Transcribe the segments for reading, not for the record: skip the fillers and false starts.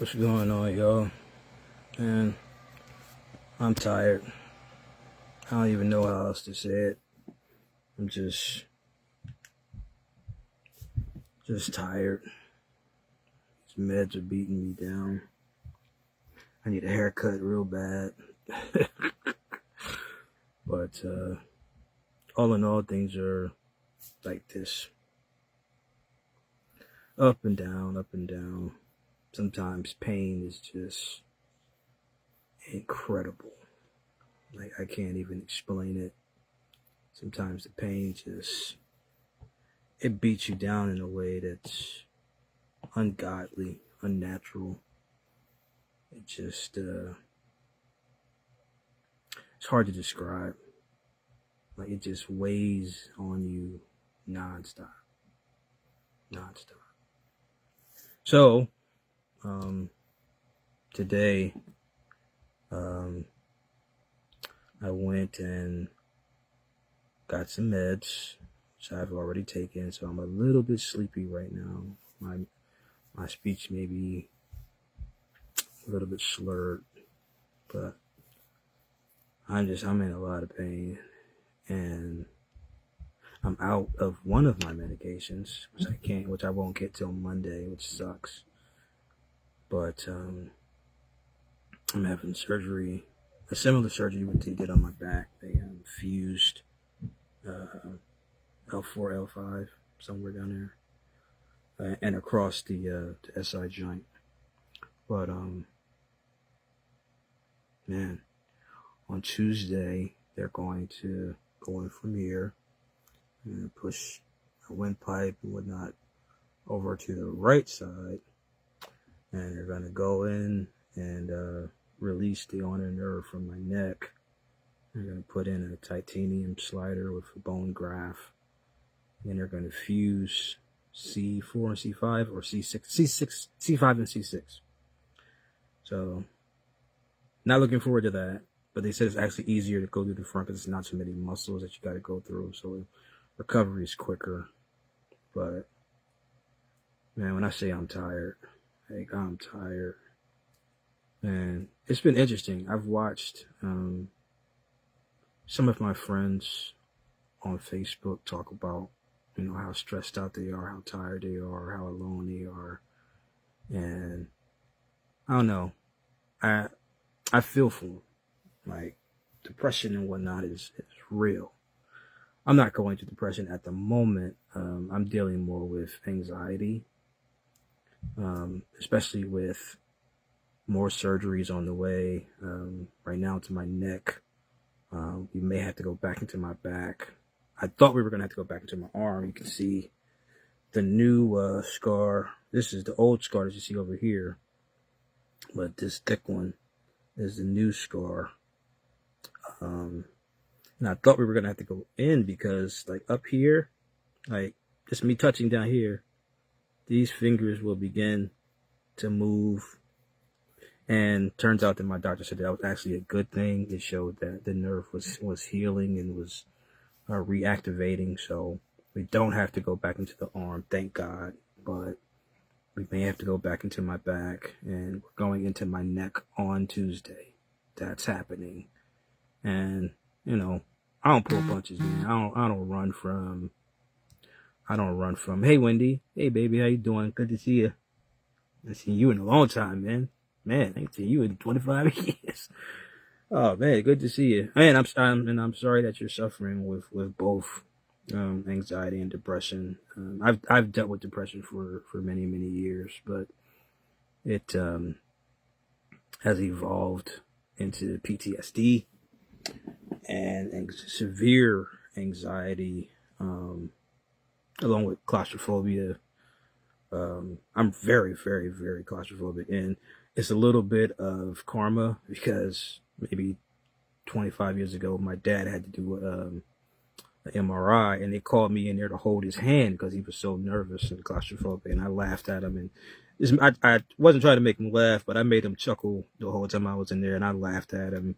What's going on, y'all? And I'm tired. I don't even know how else to say it. I'm just tired. These meds are beating me down. I need a haircut real bad. But all in all, things are like this. Up and down, up and down. Sometimes pain is just incredible. Like, I can't even explain it. Sometimes the pain just, it beats you down in a way that's ungodly, unnatural. It just, it's hard to describe. Like, it just weighs on you nonstop. So, today, I went and got some meds, which I've already taken, so I'm a little bit sleepy right now. My speech may be a little bit slurred, but I'm in a lot of pain, and I'm out of one of my medications, which I won't get till Monday, which sucks. But I'm having surgery, a similar surgery what they did on my back. They fused L4, L5 somewhere down there, and across the SI joint. But man, on Tuesday they're going to go in from here and push a windpipe and whatnot over to the right side, and they're going to go in and release the ulnar nerve from my neck. They're going to put in a titanium slider with a bone graft, and they're going to fuse C4 and C5, or C6, C5 and C6. So, not looking forward to that. But they said it's actually easier to go through the front because it's not so many muscles that you got to go through. So recovery is quicker. But man, when I say I'm tired, like, I'm tired. Man, it's been interesting. I've watched some of my friends on Facebook talk about, how stressed out they are, how tired they are, how alone they are. And I don't know. I feel for them. Like, depression and whatnot is real. I'm not going through depression at the moment. I'm dealing more with anxiety, especially with more surgeries on the way. Right now to my neck. We may have to go back into my back. I thought we were going to have to go back into my arm. You can see the new scar. This is the old scar that you see over here. But this thick one is the new scar. And I thought we were going to have to go in because, like, up here, like, just me touching down here, these fingers will begin to move. And turns out that my doctor said that was actually a good thing. It showed that the nerve was healing and was reactivating. So we don't have to go back into the arm, thank God. But we may have to go back into my back, and we're going into my neck on Tuesday. That's happening. And, I don't pull punches, man. I don't run from, hey, Wendy. Hey, baby, how you doing? Good to see you. I haven't seen you in a long time, man. Man, I ain't seen you in 25 years. Oh, man, good to see you. Man, I'm sorry that you're suffering with both anxiety and depression. I've dealt with depression for many, many years, but it has evolved into PTSD and severe anxiety, along with claustrophobia. I'm very, very, very claustrophobic, and it's a little bit of karma because maybe 25 years ago, my dad had to do an MRI, and they called me in there to hold his hand because he was so nervous and claustrophobic, and I laughed at him, and I wasn't trying to make him laugh, but I made him chuckle the whole time I was in there, and I laughed at him.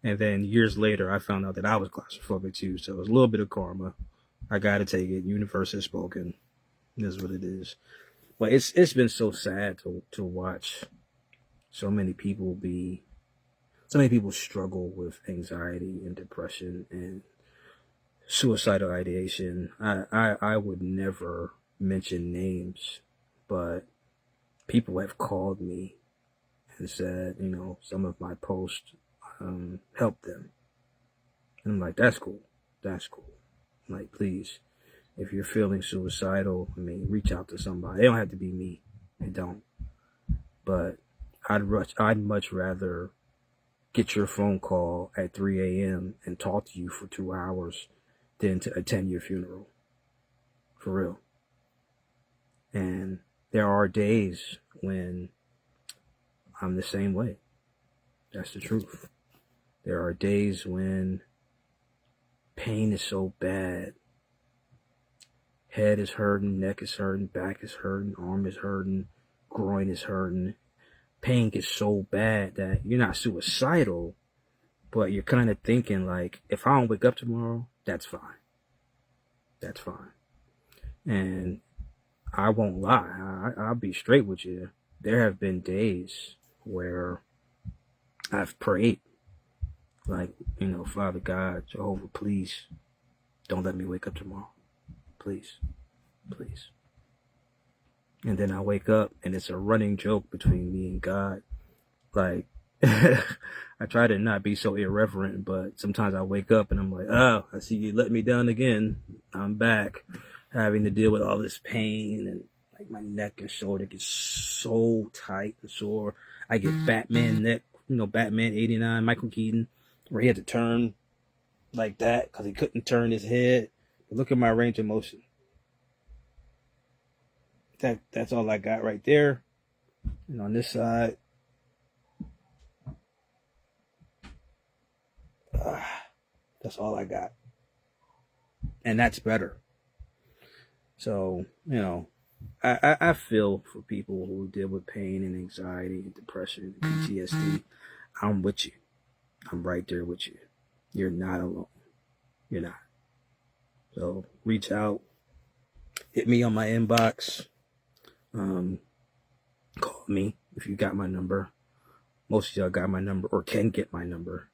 And then years later, I found out that I was claustrophobic too, so it was a little bit of karma. I gotta take it. Universe has spoken. This is what it is. But it's been so sad to watch so many people struggle with anxiety and depression and suicidal ideation. I would never mention names, but people have called me and said, some of my posts helped them. And I'm like, that's cool. That's cool. I'm like, please, if you're feeling suicidal, reach out to somebody. It don't have to be me. It don't. But I'd much rather get your phone call at 3 a.m. and talk to you for 2 hours than to attend your funeral. For real. And there are days when I'm the same way. That's the truth. There are days when pain is so bad. Head is hurting, neck is hurting, back is hurting, arm is hurting, groin is hurting. Pain gets so bad that you're not suicidal, but you're kind of thinking like, if I don't wake up tomorrow, that's fine. That's fine. And I won't lie. I'll be straight with you. There have been days where I've prayed, like, Father God, Jehovah, please don't let me wake up tomorrow. Please. Please. And then I wake up and it's a running joke between me and God. Like, I try to not be so irreverent, but sometimes I wake up and I'm like, oh, I see you let me down again. I'm back having to deal with all this pain, and like my neck and shoulder gets so tight and sore. I get Batman neck, Batman 89, Michael Keaton, where he had to turn like that because he couldn't turn his head. Look at my range of motion. That's all I got right there. And on this side, that's all I got. And that's better. So, I feel for people who deal with pain and anxiety and depression and PTSD. I'm with you. I'm right there with you. You're not alone. You're not. So reach out. Hit me on my inbox. Call me if you got my number. Most of y'all got my number or can get my number.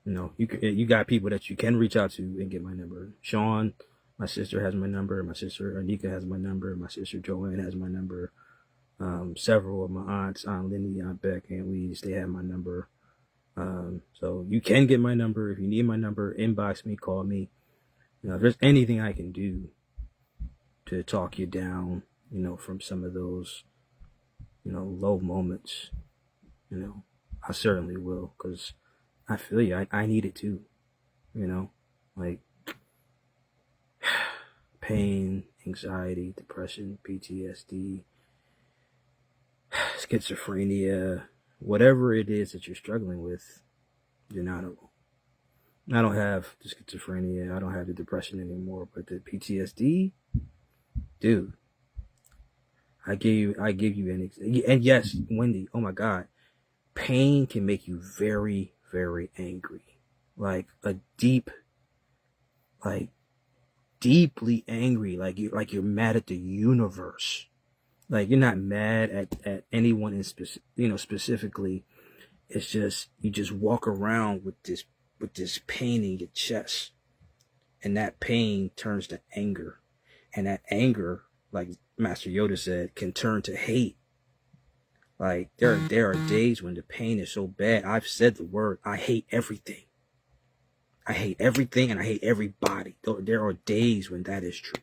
You got people that you can reach out to and get my number. Sean, my sister, has my number. My sister Anika has my number. My sister Joanne has my number. Several of my aunts, Aunt Lindy, Aunt Beck, Aunt Louise, they have my number. So you can get my number. If you need my number, inbox me, call me. If there's anything I can do to talk you down, from some of those, low moments, I certainly will, because I feel you. I need it too, like pain, anxiety, depression, PTSD, schizophrenia, whatever it is that you're struggling with, you're not alone. I don't have the schizophrenia. I don't have the depression anymore, but the PTSD, dude, I give you an example. And yes, Wendy, oh my God, pain can make you very, very angry. Like a deeply angry. Like you're mad at the universe. Like you're not mad at anyone in specifically. It's just, you just walk around with this pain in your chest, and that pain turns to anger, and that anger, like Master Yoda said, can turn to hate. Like there are days when the pain is so bad. I've said the word, I hate everything. I hate everything and I hate everybody. There are days when that is true.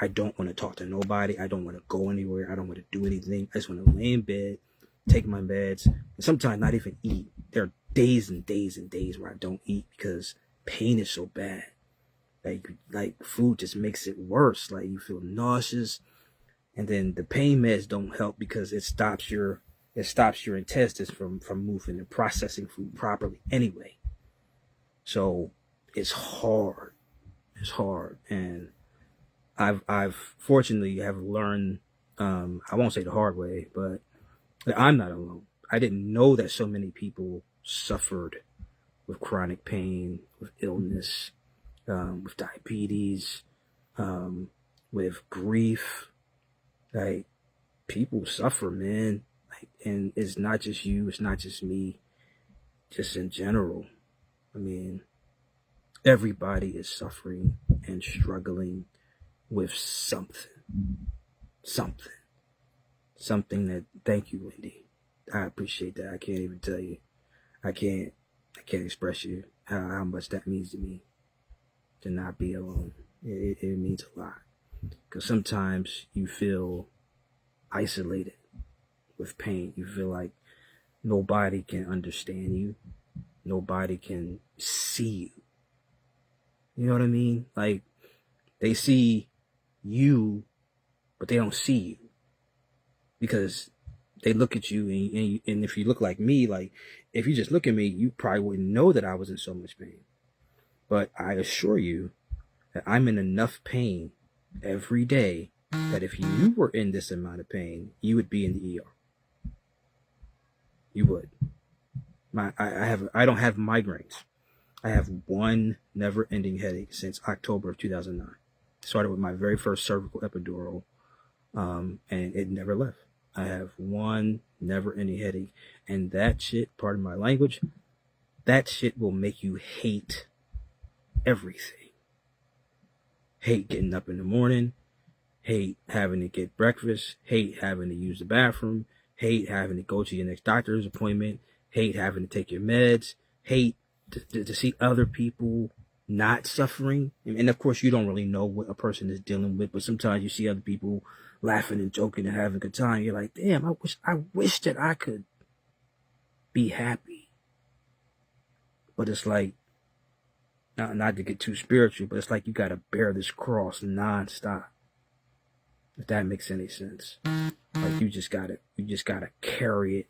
I don't want to talk to nobody. I don't want to go anywhere. I don't want to do anything. I just want to lay in bed, take my meds, and sometimes not even eat. There are days and days and days where I don't eat because pain is so bad. Like food just makes it worse. Like you feel nauseous, and then the pain meds don't help because it stops your intestines from moving and processing food properly anyway. So it's hard. It's hard, and I've fortunately have learned. I won't say the hard way, but I'm not alone. I didn't know that so many people suffered with chronic pain, with illness, with diabetes, with grief. Like, people suffer, man. Like, and it's not just you, it's not just me, just in general. I mean, everybody is suffering and struggling with something. Something that, thank you, Wendy. I appreciate that. I can't even tell you. I can't express you how much that means to me, to not be alone. It means a lot. Because sometimes you feel isolated with pain. You feel like nobody can understand you. Nobody can see you. You know what I mean? Like, they see you, but they don't see you. Because they look at you, and if you look like me, like, if you just look at me, you probably wouldn't know that I was in so much pain. But I assure you that I'm in enough pain every day that if you were in this amount of pain, you would be in the ER. You would. I don't have migraines. I have one never-ending headache since October of 2009. Started with my very first cervical epidural, and it never left. I have one never-ending headache, and that shit, pardon my language, that shit will make you hate everything. Hate getting up in the morning, hate having to get breakfast, hate having to use the bathroom, hate having to go to your next doctor's appointment, hate having to take your meds, hate to see other people not suffering. And of course, you don't really know what a person is dealing with, but sometimes you see other people laughing and joking and having a good time. You're like, damn, I wish that I could be happy. But it's like, not to get too spiritual, but it's like you got to bear this cross nonstop. If that makes any sense. Like, you just gotta carry it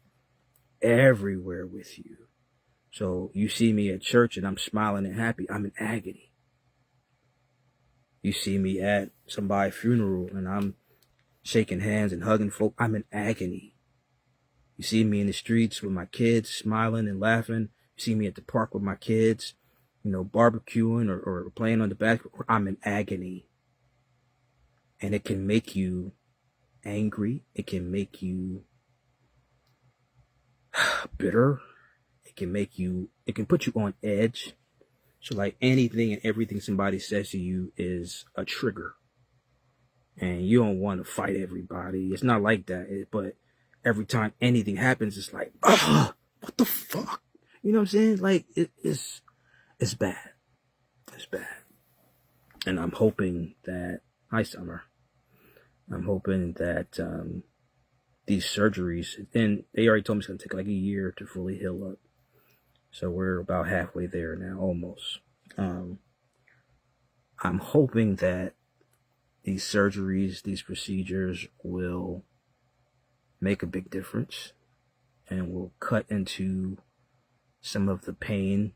everywhere with you. So you see me at church and I'm smiling and happy, I'm in agony. You see me at somebody's funeral and I'm shaking hands and hugging folk, I'm in agony. You see me in the streets with my kids smiling and laughing. You see me at the park with my kids, barbecuing or playing on the basketball, I'm in agony. And it can make you angry. It can make you bitter. It can put you on edge. So like anything and everything somebody says to you is a trigger. And you don't want to fight everybody. It's not like that. But every time anything happens, it's like, what the fuck? You know what I'm saying? Like, it's bad. It's bad. And I'm hoping that, hi Summer, I'm hoping that these surgeries, and they already told me it's going to take like a year to fully heal up. So we're about halfway there now, almost. I'm hoping that these surgeries, these procedures will make a big difference and will cut into some of the pain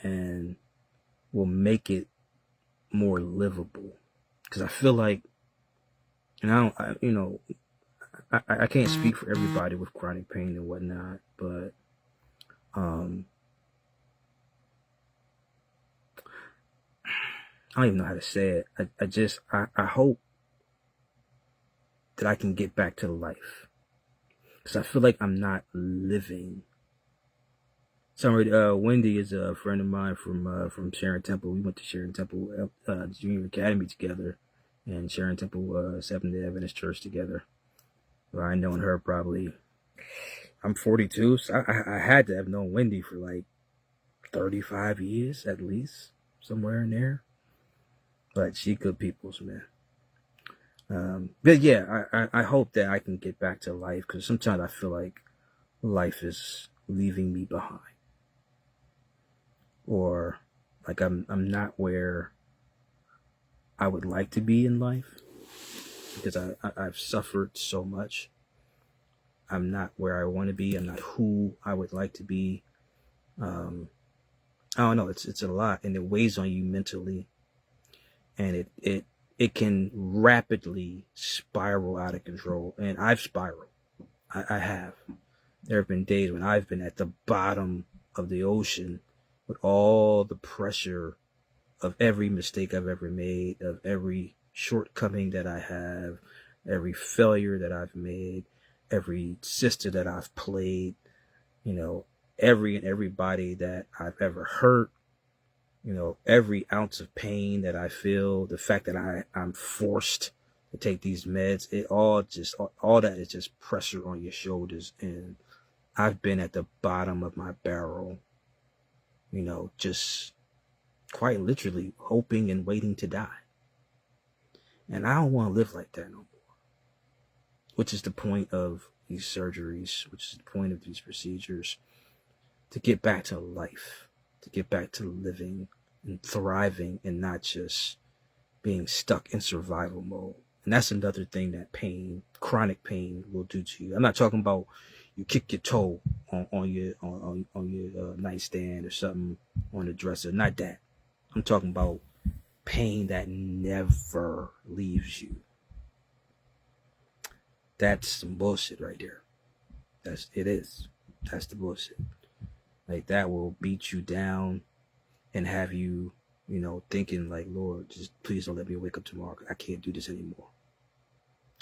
and will make it more livable. Because I feel like, and I can't speak for everybody with chronic pain and whatnot, but I don't even know how to say it. I hope that I can get back to life, because I feel like I'm not living. Wendy is a friend of mine from Sharon Temple. We went to Sharon Temple Junior Academy together, and Sharon Temple Seventh-day Adventist Church together. Well, I known her probably, I'm 42, so I had to have known Wendy for like 35 years at least, somewhere in there. But she good people's, man. But yeah, I hope that I can get back to life, because sometimes I feel like life is leaving me behind, or like I'm not where I would like to be in life, because I've suffered so much. I'm not where I want to be. I'm not who I would like to be. I don't know. It's a lot, and it weighs on you mentally, and it can rapidly spiral out of control. And I've spiraled. I have. There have been days when I've been at the bottom of the ocean with all the pressure of every mistake I've ever made, of every shortcoming that I have, every failure that I've made, every sister that I've played, you know, every and everybody that I've ever hurt, you know, every ounce of pain that I feel, the fact that I'm forced to take these meds, it all that is just pressure on your shoulders. And I've been at the bottom of my barrel, you know, just quite literally hoping and waiting to die. And I don't want to live like that no more, which is the point of these surgeries, which is the point of these procedures, to get back to life, to get back to living and thriving and not just being stuck in survival mode. And that's another thing that pain, chronic pain, will do to you. I'm not talking about you kick your toe on your nightstand or something on the dresser. Not that. I'm talking about pain that never leaves you. That's some bullshit right there. It is. That's the bullshit. Like, that will beat you down and have you, you know, thinking like, Lord, just please don't let me wake up tomorrow. I can't do this anymore.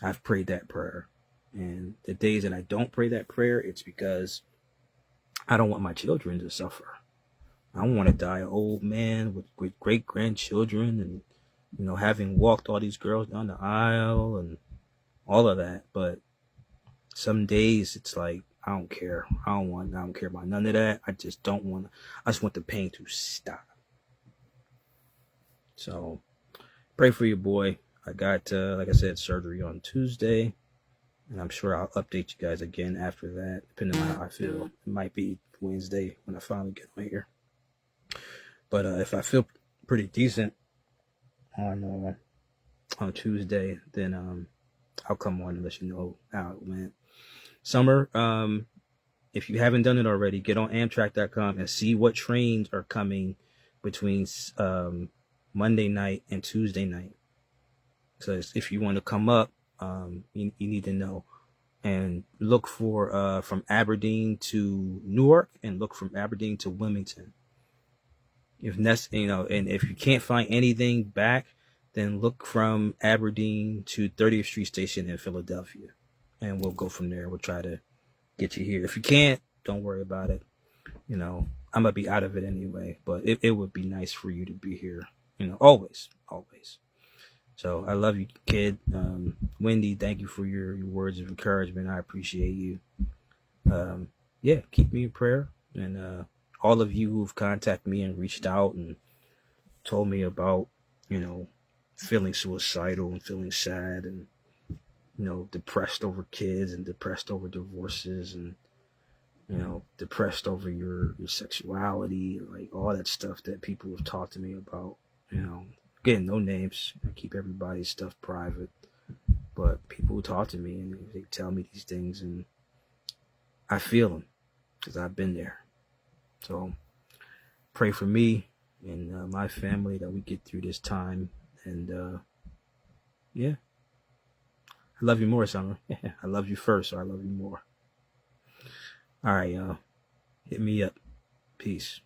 I've prayed that prayer. And the days that I don't pray that prayer, it's because I don't want my children to suffer. I don't want to die an old man with great grandchildren and, you know, having walked all these girls down the aisle and all of that. But some days it's like, I don't care. I don't care about none of that. I just want the pain to stop. So pray for your boy. I got, like I said, surgery on Tuesday, and I'm sure I'll update you guys again after that, depending on how I feel. It might be Wednesday when I finally get on here. But if I feel pretty decent on Tuesday, then I'll come on and let you know how it went. Summer, if you haven't done it already, get on Amtrak.com and see what trains are coming between Monday night and Tuesday night. So if you want to come up, you need to know. And look for from Aberdeen to Newark, and look from Aberdeen to Wilmington. If and if you can't find anything back, then look from Aberdeen to 30th Street Station in Philadelphia, and we'll go from there. We'll try to get you here. If you can't, don't worry about it. You know, I'm gonna be out of it anyway, but it would be nice for you to be here. You know, always. So I love you, kid. Wendy, thank you for your words of encouragement. I appreciate you. Yeah, keep me in prayer. And all of you who've contacted me and reached out and told me about, you know, feeling suicidal and feeling sad and, you know, depressed over kids and depressed over divorces and, you know, depressed over your sexuality, like all that stuff that people have talked to me about, you know. Again, no names. I keep everybody's stuff private. But people who talk to me and they tell me these things, and I feel them because I've been there. So pray for me and my family that we get through this time. And yeah, I love you more, Summer. I love you first, so I love you more. All right, y'all. Hit me up. Peace.